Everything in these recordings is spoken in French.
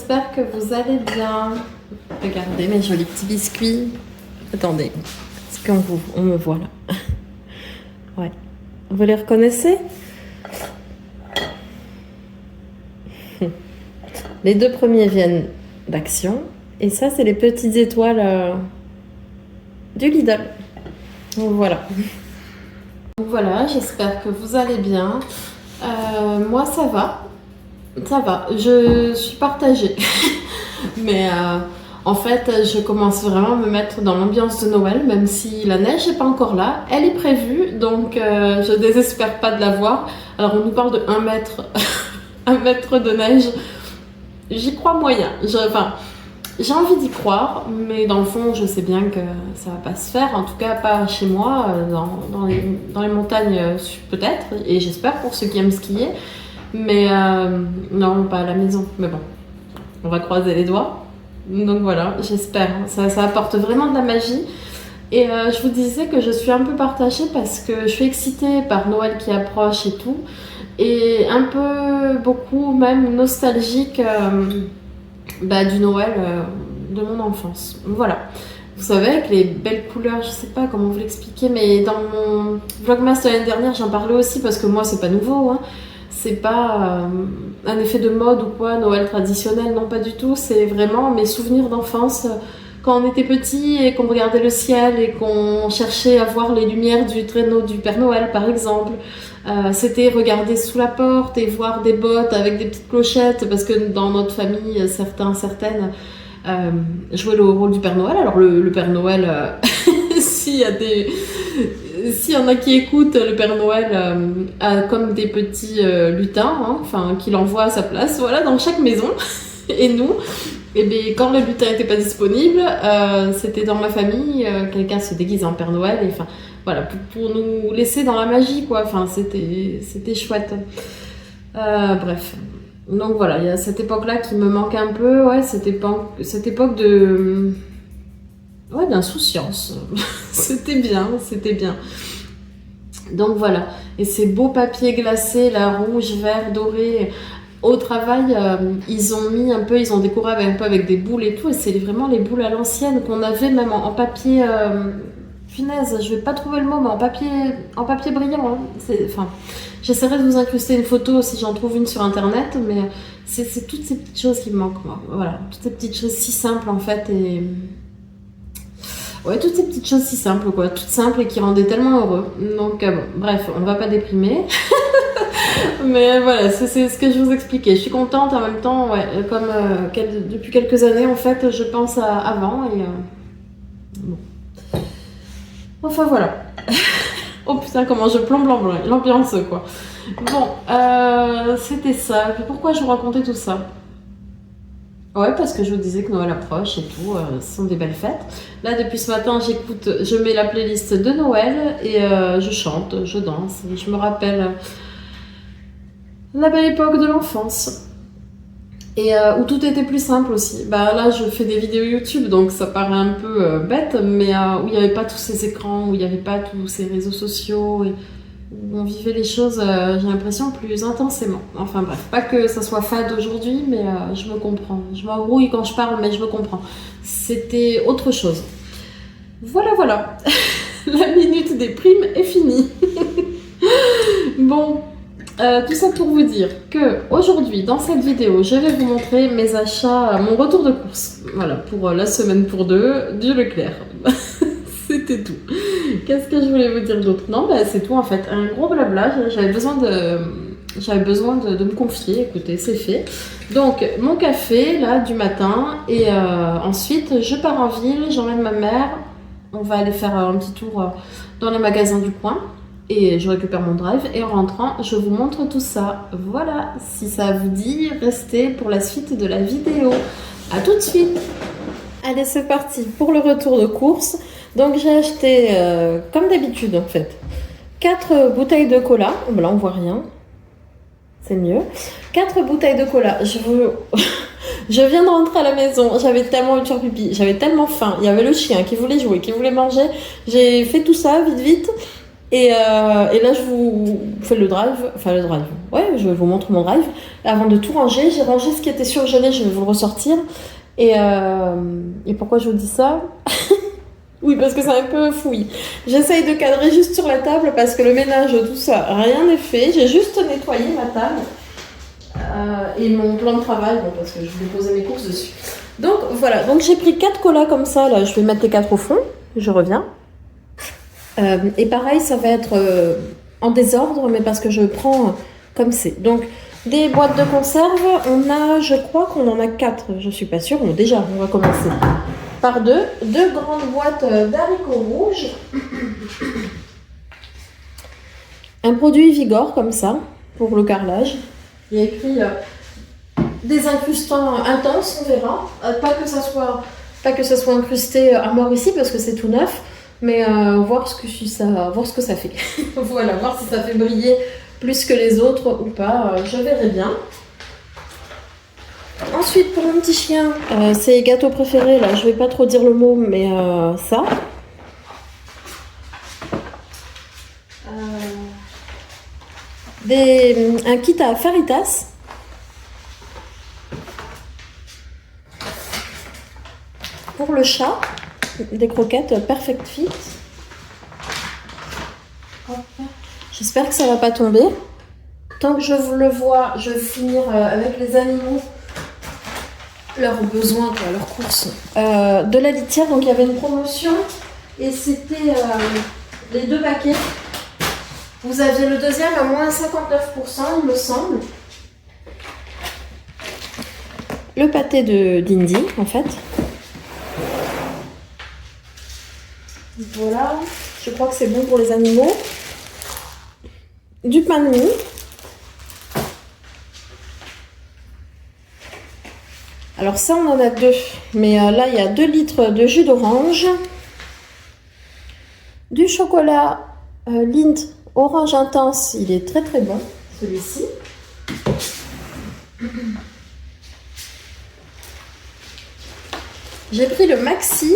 j'espère que vous allez bien. Regardez mes jolis petits biscuits. Attendez, est-ce on me voit là? Ouais. Vous les reconnaissez? Les deux premiers viennent d'Action. Et ça, c'est les petites étoiles du Lidl. Donc voilà. Donc voilà, j'espère que vous allez bien. Moi, ça va. Ça va. Je suis partagée. Mais en fait, je commence vraiment à me mettre dans l'ambiance de Noël, même si la neige n'est pas encore là. Elle est prévue, donc je désespère pas de la voir. Alors, on nous parle de 1 mètre, 1 mètre de neige. J'y crois moyen. J'ai envie d'y croire, mais dans le fond, je sais bien que ça va pas se faire. En tout cas, pas chez moi, dans les montagnes peut-être, et j'espère pour ceux qui aiment skier. Mais non, pas à la maison. Mais bon, on va croiser les doigts. Donc voilà, j'espère. Ça apporte vraiment de la magie. Et je vous disais que je suis un peu partagée parce que je suis excitée par Noël qui approche et tout. Et un peu, beaucoup même nostalgique du Noël de mon enfance. Voilà. Vous savez, avec les belles couleurs, je sais pas comment vous l'expliquer, mais dans mon vlogmas de l'année dernière, j'en parlais aussi parce que moi, c'est pas nouveau, hein. C'est pas un effet de mode ou quoi, Noël traditionnel, non pas du tout. C'est vraiment mes souvenirs d'enfance quand on était petit et qu'on regardait le ciel et qu'on cherchait à voir les lumières du traîneau du Père Noël, par exemple. C'était regarder sous la porte et voir des bottes avec des petites clochettes, parce que dans notre famille, certaines jouaient le rôle du Père Noël. Alors le Père Noël, s'il y en a qui écoutent, le Père Noël a comme des petits lutins, hein, qu'il envoie à sa place, voilà, dans chaque maison. Et nous, et bien, quand le lutin n'était pas disponible, c'était dans ma famille, quelqu'un se déguise en Père Noël, et voilà, pour nous laisser dans la magie, quoi. C'était chouette. Bref. Donc voilà, il y a cette époque-là qui me manque un peu, ouais, cette époque de... Ouais, d'insouciance. C'était bien. Donc voilà. Et ces beaux papiers glacés, là, rouge, vert, doré. Au travail, ils ont décoré un peu avec des boules et tout. Et c'est vraiment les boules à l'ancienne qu'on avait même en papier... Punaise, je vais pas trouver le mot, mais en papier brillant. Hein. J'essaierai de vous incruster une photo si j'en trouve une sur internet, mais c'est toutes ces petites choses qui me manquent, moi. Voilà, toutes ces petites choses si simples en fait, et ouais, toutes ces petites choses si simples, quoi, toutes simples et qui rendaient tellement heureux. Donc bon, bref, on va pas déprimer, mais voilà, c'est ce que je vous expliquais. Je suis contente en même temps, ouais, comme depuis quelques années en fait, je pense à avant et bon. Enfin voilà. Oh putain, comment je plombe l'ambiance, quoi. Bon, c'était ça. Pourquoi je vous racontais tout ça? Ouais, parce que je vous disais que Noël approche et tout, ce sont des belles fêtes. Là, depuis ce matin, je mets la playlist de Noël et je chante, je danse. Et je me rappelle la belle époque de l'enfance. Et où tout était plus simple aussi. Là, je fais des vidéos YouTube, donc ça paraît un peu bête, mais où il n'y avait pas tous ces écrans, où il n'y avait pas tous ces réseaux sociaux, et où on vivait les choses, j'ai l'impression, plus intensément. Enfin bref, pas que ça soit fade aujourd'hui, mais je me comprends. Je m'embrouille quand je parle, mais je me comprends. C'était autre chose. Voilà. La minute des primes est finie. Bon... tout ça pour vous dire que aujourd'hui, dans cette vidéo, je vais vous montrer mes achats, mon retour de course. Voilà, pour la semaine pour 2 du Leclerc. C'était tout. Qu'est-ce que je voulais vous dire d'autre? Non, c'est tout en fait. Un gros blabla. J'avais besoin de me confier. Écoutez, c'est fait. Donc, mon café, là, du matin. Et ensuite, je pars en ville, j'emmène ma mère. On va aller faire un petit tour dans les magasins du coin. Et je récupère mon drive et en rentrant, je vous montre tout ça. Voilà, si ça vous dit, restez pour la suite de la vidéo. À tout de suite. Allez, c'est parti pour le retour de course. Donc j'ai acheté, comme d'habitude en fait, 4 bouteilles de cola. Là, on voit rien. C'est mieux. 4 bouteilles de cola. Je viens de rentrer à la maison. J'avais tellement eu de faire pipi. J'avais tellement faim. Il y avait le chien qui voulait jouer, qui voulait manger. J'ai fait tout ça vite. Et là, je vous fais le drive. Enfin, le drive. Ouais, je vous montre mon drive. Avant de tout ranger, j'ai rangé ce qui était surgelé. Je vais vous le ressortir. Et pourquoi je vous dis ça? Oui, parce que c'est un peu fouillis. J'essaye de cadrer juste sur la table parce que le ménage, tout ça, rien n'est fait. J'ai juste nettoyé ma table et mon plan de travail, bon, parce que je voulais poser mes courses dessus. Donc voilà, donc j'ai pris 4 colas comme ça. Là, je vais mettre les 4 au fond. Je reviens. Et pareil, ça va être en désordre, mais parce que je prends comme c'est. Donc, des boîtes de conserve, je crois qu'on en a 4. Je suis pas sûre. Bon, déjà, on va commencer par deux grandes boîtes d'haricots rouges, un produit Vigor comme ça pour le carrelage. Il y a écrit des incrustants intenses, on verra. Pas que ça soit incrusté à mort ici parce que c'est tout neuf, mais voir ce que ça fait. Voilà, voir si ça fait briller plus que les autres ou pas. Je verrai bien. Ensuite, pour mon petit chien, ses gâteaux préférés, là, je vais pas trop dire le mot, mais ça. Un kit à Faritas. Pour le chat, des croquettes Perfect Fit. J'espère que ça va pas tomber. Tant que je le vois, je vais finir avec les animaux. Leurs besoins, quoi, leurs courses. De la litière, donc il y avait une promotion et c'était les 2 paquets. Vous aviez le deuxième à moins 59%, il me semble. Le pâté d'Indy, en fait. Voilà, je crois que c'est bon pour les animaux. Du pain de mie. Alors ça, on en a 2. Mais là, il y a 2 litres de jus d'orange. Du chocolat Lindt orange intense. Il est très très bon, celui-ci. J'ai pris le maxi.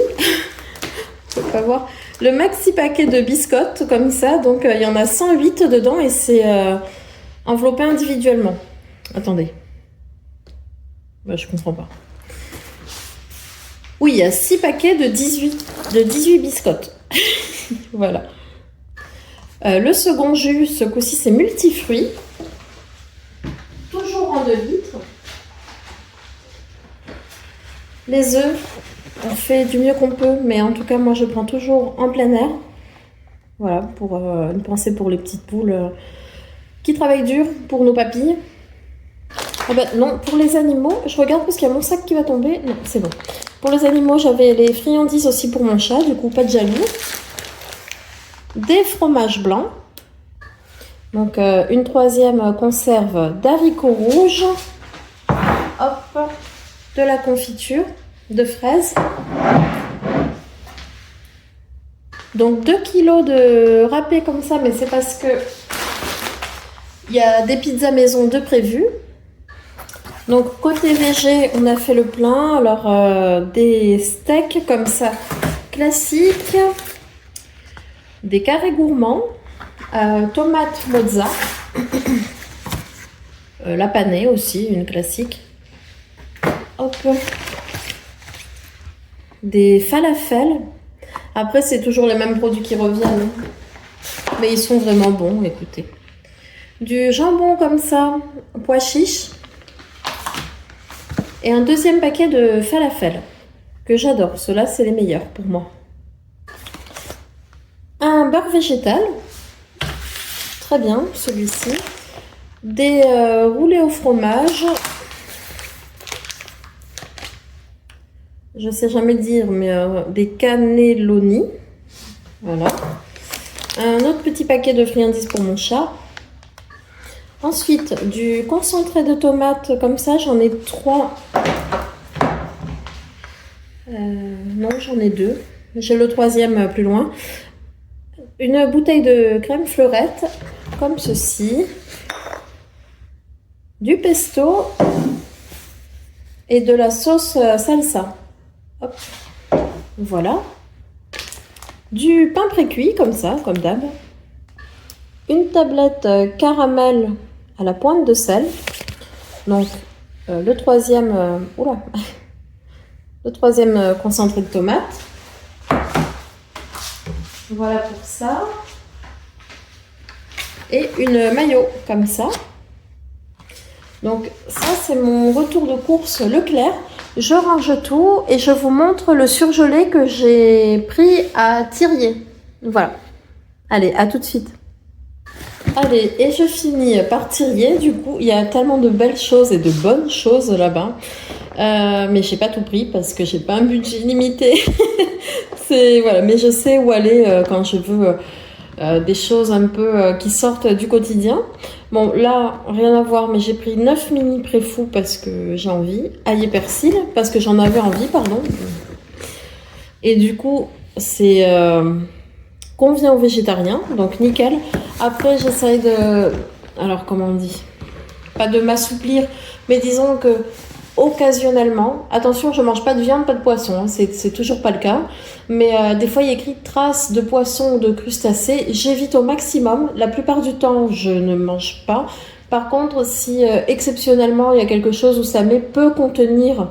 Faut pas voir. Le maxi paquet de biscottes, comme ça. Donc, il y en a 108 dedans et c'est enveloppé individuellement. Attendez. Bah, je comprends pas. Oui, il y a 6 paquets de 18 biscottes. Voilà. Le second jus, ce coup-ci, c'est multifruits. Toujours en 2 litres. Les œufs, on fait du mieux qu'on peut, mais en tout cas, moi, je prends toujours en plein air. Voilà, pour une pensée pour les petites poules qui travaillent dur, pour nos papilles. Ah ben, non, pour les animaux, je regarde parce qu'il y a mon sac qui va tomber. Non, c'est bon. Pour les animaux, j'avais les friandises aussi pour mon chat, du coup, pas de jaloux. Des fromages blancs. Donc, une 3e conserve d'haricots rouges. Hop, de la confiture de fraises. Donc, 2 kilos de râpé comme ça, mais c'est parce que il y a des pizzas maison de prévues. Donc, côté végé, on a fait le plein. Alors, des steaks comme ça, classiques. Des carrés gourmands. Tomates mozza. La panée aussi, une classique. Hop. Des falafels. Après, c'est toujours les mêmes produits qui reviennent. Mais ils sont vraiment bons, écoutez. Du jambon comme ça, pois chiches. Et un 2e paquet de falafel, que j'adore. Ceux-là, c'est les meilleurs pour moi. Un beurre végétal. Très bien, celui-ci. Des roulés au fromage. Je sais jamais le dire, mais des cannelloni. Voilà. Un autre petit paquet de friandises pour mon chat. Ensuite, du concentré de tomates, comme ça, j'en ai 3. Non, j'en ai 2. J'ai le 3e plus loin. Une bouteille de crème fleurette, comme ceci. Du pesto. Et de la sauce salsa. Hop. Voilà. Du pain précuit, comme ça, comme d'hab. une tablette caramel à la pointe de sel. Donc le troisième, le troisième concentré de tomate. Voilà pour ça. Et une mayo comme ça. Donc ça c'est mon retour de course Leclerc. Je range tout et je vous montre le surgelé que j'ai pris à Thirier. Voilà. Allez, à tout de suite. Allez, et je finis par Thirier. Du coup, il y a tellement de belles choses et de bonnes choses là-bas. Mais j'ai pas tout pris parce que j'ai pas un budget limité. Voilà, mais je sais où aller quand je veux des choses un peu qui sortent du quotidien. Bon, là, rien à voir, mais j'ai pris 9 mini préfous parce que j'ai envie. Ail et persil, parce que j'en avais envie, pardon. Et du coup, c'est convient aux végétariens, donc nickel. Après, j'essaye de... Alors, comment on dit? Pas de m'assouplir, mais disons que occasionnellement, attention, je mange pas de viande, pas de poisson, hein, c'est toujours pas le cas, mais des fois il y a écrit traces de poisson ou de crustacés, j'évite au maximum, la plupart du temps je ne mange pas. Par contre, si exceptionnellement il y a quelque chose où ça peut contenir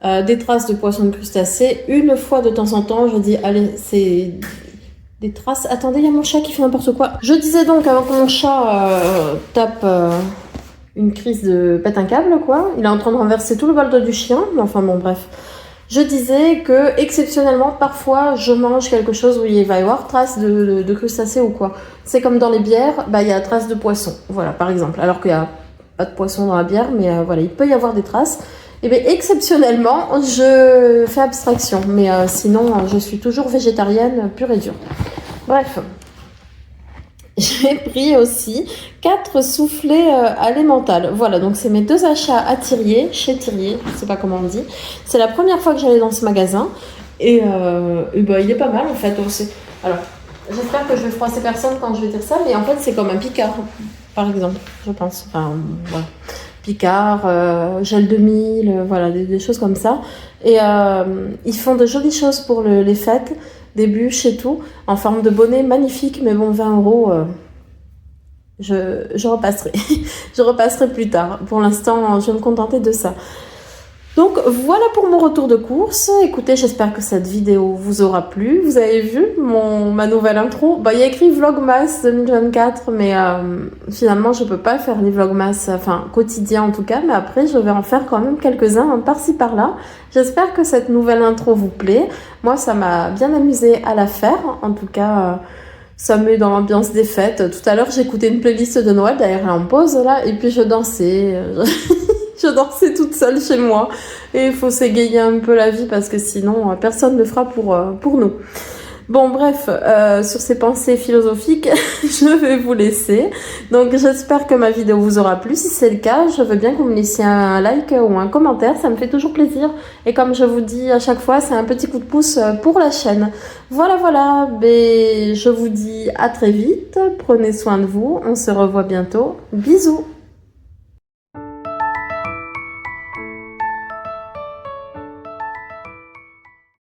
des traces de poisson ou de crustacés, une fois de temps en temps je dis allez, c'est des traces. Attendez, il y a mon chat qui fait n'importe quoi. Je disais donc avant que mon chat tape une crise de pète un câble, quoi. Il est en train de renverser tout le bol d'eau du chien. Mais enfin bon, bref. Je disais que exceptionnellement, parfois, je mange quelque chose où il va y avoir traces de crustacés ou quoi. C'est comme dans les bières, bah il y a traces de poisson. Voilà, par exemple. Alors qu'il n'y a pas de poisson dans la bière, mais voilà, il peut y avoir des traces. Et bien exceptionnellement, je fais abstraction. Mais sinon, je suis toujours végétarienne pure et dure. Bref. J'ai pris aussi 4 soufflets à l'emmental. Voilà, donc c'est mes 2 achats à Thirier, chez Thirier, je sais pas comment on dit. C'est la première fois que j'allais dans ce magasin. Et bah, il est pas mal en fait aussi. Alors, j'espère que je vais froisser personne quand je vais dire ça, mais en fait c'est comme un Picard, par exemple, je pense. Enfin, voilà. Picard, gel de mille, voilà, des choses comme ça. Et ils font de jolies choses pour les fêtes. Des bûches et tout, en forme de bonnet magnifique, mais bon, 20 €, je repasserai. Je repasserai plus tard. Pour l'instant, je vais me contenter de ça. Donc, voilà pour mon retour de course. Écoutez, j'espère que cette vidéo vous aura plu. Vous avez vu ma nouvelle intro. Bah, il y a écrit Vlogmas 2024, mais finalement, je peux pas faire les Vlogmas, enfin, quotidiens en tout cas, mais après, je vais en faire quand même quelques-uns, par-ci, par-là. J'espère que cette nouvelle intro vous plaît. Moi, ça m'a bien amusé à la faire. En tout cas, ça me met dans l'ambiance des fêtes. Tout à l'heure, j'écoutais une playlist de Noël, d'ailleurs, elle est en pause, là, et puis je dansais. Je dansais toute seule chez moi. Et il faut s'égayer un peu la vie parce que sinon, personne ne le fera pour nous. Bon, bref, sur ces pensées philosophiques, je vais vous laisser. Donc, j'espère que ma vidéo vous aura plu. Si c'est le cas, je veux bien que vous me laissiez un like ou un commentaire. Ça me fait toujours plaisir. Et comme je vous dis à chaque fois, c'est un petit coup de pouce pour la chaîne. Voilà, voilà. Je vous dis à très vite. Prenez soin de vous. On se revoit bientôt. Bisous.